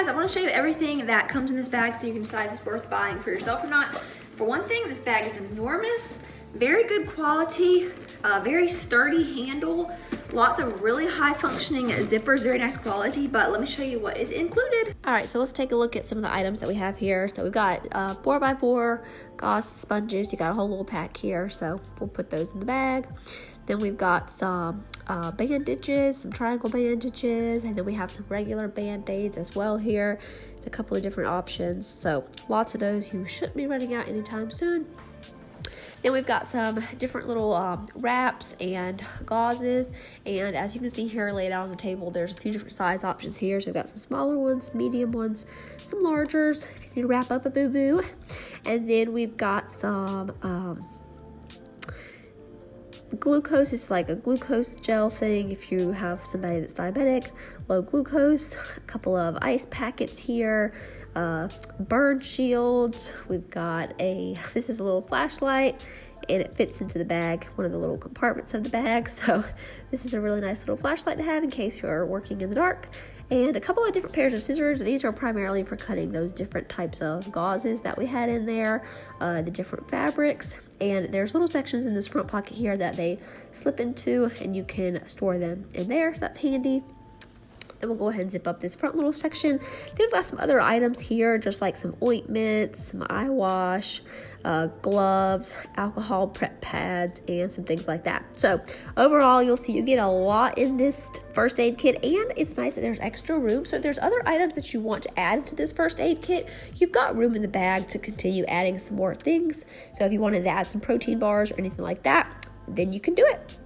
guys, I want to show you everything that comes in this bag so you can decide if it's worth buying for yourself or not. For one thing, this bag is enormous, very good quality, very sturdy handle, lots of really high functioning zippers, very nice quality, but let me show you what is included. All right, so let's take a look at some of the items that we have here. So we've got 4x4 gauze sponges. You got a whole little pack here, so we'll put those in the bag. Then we've got some bandages, some triangle bandages, and then we have some regular band-aids as well here. A couple of different options, so lots of those. You shouldn't be running out anytime soon. Then we've got some different little wraps and gauzes, and as you can see here laid out on the table, there's a few different size options here. So we've got some smaller ones, medium ones, some largers if you need to wrap up a boo-boo, and then we've got some glucose. Is like a glucose gel thing if you have somebody that's diabetic, low glucose. A couple of ice packets here, burn shields. We've got this is a little flashlight, and it fits into the bag, one of the little compartments of the bag. So this is a really nice little flashlight to have in case you're working in the dark. And a couple of different pairs of scissors. These are primarily for cutting those different types of gauzes that we had in there, the different fabrics. And there's little sections in this front pocket here that they slip into, and you can store them in there, so that's handy. Then we'll go ahead and zip up this front little section. Then we've got some other items here, just like some ointments, some eyewash, gloves, alcohol prep pads, and some things like that. So overall, you'll see you get a lot in this first aid kit, and it's nice that there's extra room. So if there's other items that you want to add to this first aid kit, you've got room in the bag to continue adding some more things. So if you wanted to add some protein bars or anything like that, then you can do it.